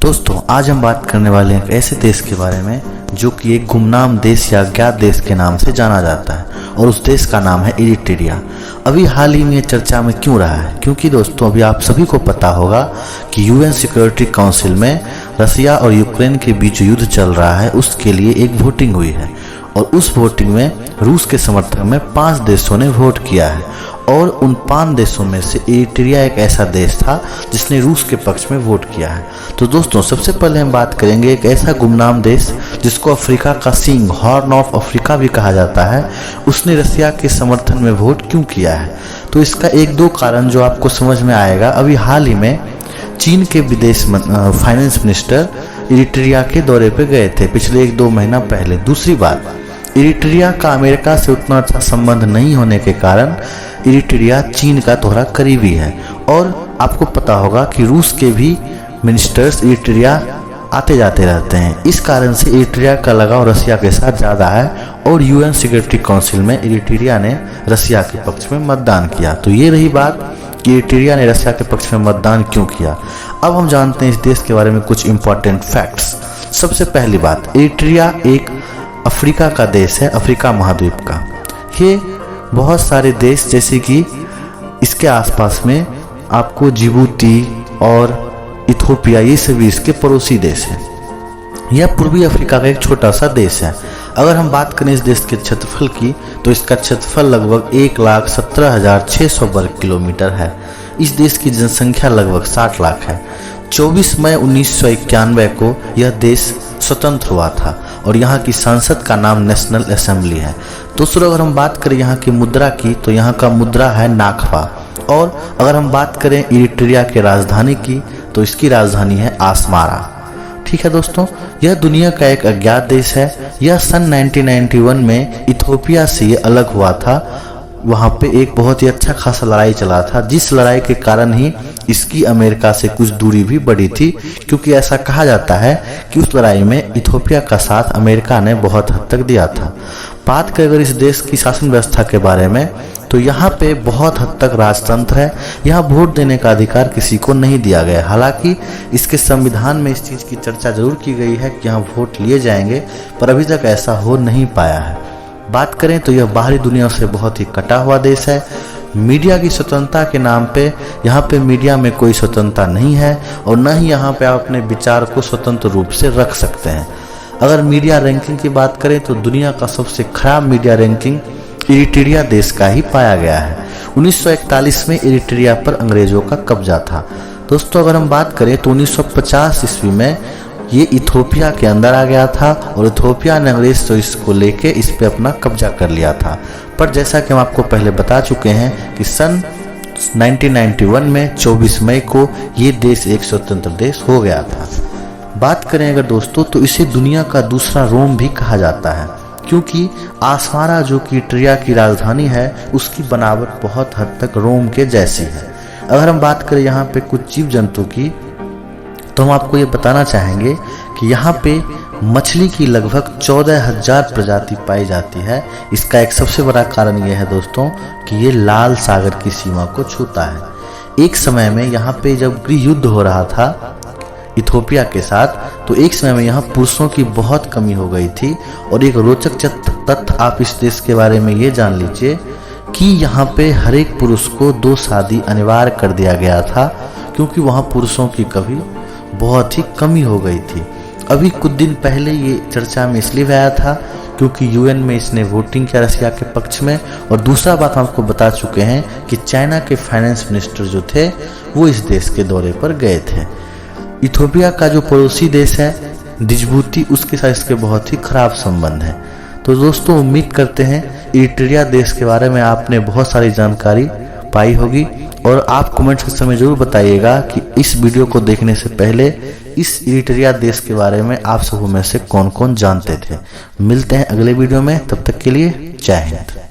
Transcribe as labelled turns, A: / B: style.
A: दोस्तों आज हम बात करने वाले हैं एक ऐसे देश के बारे में जो कि एक गुमनाम देश या अज्ञात देश के नाम से जाना जाता है और उस देश का नाम है इरिट्रिया। अभी हाल ही में चर्चा में क्यों रहा है? क्योंकि दोस्तों अभी आप सभी को पता होगा कि यूएन सिक्योरिटी काउंसिल में रसिया और यूक्रेन के बीच युद्ध चल रहा है, उसके लिए एक वोटिंग हुई है और उस वोटिंग में रूस के समर्थन में 5 देशों ने वोट किया है और उन 5 देशों में से इरिट्रिया एक ऐसा देश था जिसने रूस के पक्ष में वोट किया है। तो दोस्तों सबसे पहले हम बात करेंगे एक ऐसा गुमनाम देश जिसको अफ्रीका का सिंह, हॉर्न ऑफ अफ्रीका भी कहा जाता है, उसने रसिया के समर्थन में वोट क्यों किया है? तो इसका 1-2 कारण जो आपको समझ में आएगा। अभी हाल ही में चीन के विदेश फाइनेंस मिनिस्टर इरिट्रिया के दौरे पे गए थे पिछले 1-2 महीना पहले। दूसरी बात, इरिट्रिया का अमेरिका से उतना अच्छा संबंध नहीं होने के कारण इरिट्रिया चीन का थोड़ा करीबी है और आपको पता होगा कि रूस के भी मिनिस्टर्स इरिट्रिया आते जाते रहते हैं। इस कारण से इरिट्रिया का लगाव रसिया के साथ ज़्यादा है और यूएन सिक्योरिटी काउंसिल में इरिट्रिया ने रसिया के पक्ष में मतदान किया। तो ये रही बात कि इरिट्रिया ने रसिया के पक्ष में मतदान क्यों किया। अब हम जानते हैं इस देश के बारे में कुछ इंपॉर्टेंट फैक्ट्स। सबसे पहली बात, इरिट्रिया एक अफ्रीका का देश है, अफ्रीका महाद्वीप का। ये बहुत सारे देश जैसे कि इसके आसपास में आपको जिबूती और इथोपिया, ये सभी इसके पड़ोसी देश हैं। यह पूर्वी अफ्रीका का एक छोटा सा देश है। अगर हम बात करें इस देश के क्षेत्रफल की तो इसका क्षेत्रफल लगभग 1,17,600 वर्ग किलोमीटर है। इस देश की जनसंख्या लगभग 60 लाख है। 24 मई 1991 को यह देश स्वतंत्र हुआ था और यहाँ की संसद का नाम नेशनल असेंबली है। दूसरा अगर हम बात करें यहाँ की मुद्रा की तो यहाँ का मुद्रा है नाखवा। और अगर हम बात करें इरिट्रिया के राजधानी की तो इसकी राजधानी है आसमारा। ठीक है दोस्तों, यह दुनिया का एक अज्ञात देश है। यह सन 1991 में इथोपिया से ये अलग हुआ था। वहाँ पे एक बहुत ही अच्छा खासा लड़ाई चला था, जिस लड़ाई के कारण ही इसकी अमेरिका से कुछ दूरी भी बढ़ी थी, क्योंकि ऐसा कहा जाता है कि उस लड़ाई में इथोपिया का साथ अमेरिका ने बहुत हद तक दिया था। बात करें अगर इस देश की शासन व्यवस्था के बारे में तो यहाँ पे बहुत हद तक राजतंत्र है। यहाँ वोट देने का अधिकार किसी को नहीं दिया गया। हालांकि इसके संविधान में इस चीज़ की चर्चा जरूर की गई है कि यहाँ वोट लिए जाएंगे, पर अभी तक ऐसा हो नहीं पाया है। बात करें तो यह बाहरी दुनिया से बहुत ही कटा हुआ देश है। मीडिया की स्वतंत्रता के नाम पे यहाँ पे मीडिया में कोई स्वतंत्रता नहीं है और न ही यहाँ पे आप अपने विचार को स्वतंत्र रूप से रख सकते हैं। अगर मीडिया रैंकिंग की बात करें तो दुनिया का सबसे खराब मीडिया रैंकिंग इरिट्रिया देश का ही पाया गया है। 1941 में इरिट्रिया पर अंग्रेजों का कब्जा था। दोस्तों अगर हम बात करें तो 1950 ईस्वी में ये इथोपिया के अंदर आ गया था और इथोपिया ने अंग्रेज तो इसको लेके इस पे अपना कब्जा कर लिया था। पर जैसा कि हम आपको पहले बता चुके हैं कि सन 1991 में 24 मई को ये देश एक स्वतंत्र देश हो गया था। बात करें अगर दोस्तों तो इसे दुनिया का दूसरा रोम भी कहा जाता है, क्योंकि आसमारा जो कि इरिट्रिया की राजधानी है उसकी बनावट बहुत हद तक रोम के जैसी है। अगर हम बात करें यहाँ पे कुछ जीव जंतु की तो हम आपको ये बताना चाहेंगे कि यहाँ पे मछली की लगभग 14,000 प्रजाति पाई जाती है। इसका एक सबसे बड़ा कारण ये है दोस्तों कि ये लाल सागर की सीमा को छूता है। एक समय में यहाँ पे जब गृह युद्ध हो रहा था इथोपिया के साथ तो एक समय में यहाँ पुरुषों की बहुत कमी हो गई थी। और एक रोचक तथ्य आप इस देश के बारे में ये जान लीजिए कि यहाँ पे हर एक पुरुष को 2 शादी अनिवार्य कर दिया गया था, क्योंकि वहाँ पुरुषों की कभी बहुत ही कमी हो गई थी। अभी कुछ दिन पहले ये चर्चा में इसलिए आया था क्योंकि यूएन में इसने वोटिंग किया रसिया के पक्ष में। और दूसरा बात हम आपको बता चुके हैं कि चाइना के फाइनेंस मिनिस्टर जो थे वो इस देश के दौरे पर गए थे। इथोपिया का जो पड़ोसी देश है जिबूती, उसके साथ इसके बहुत ही खराब संबंध है। तो दोस्तों उम्मीद करते हैं इरिट्रिया देश के बारे में आपने बहुत सारी जानकारी पाई होगी और आप कमेंट सेक्शन में जरूर बताइएगा कि इस वीडियो को देखने से पहले इस इरिट्रिया देश के बारे में आप सब में से कौन कौन जानते थे। मिलते हैं अगले वीडियो में, तब तक के लिए जय हिंद।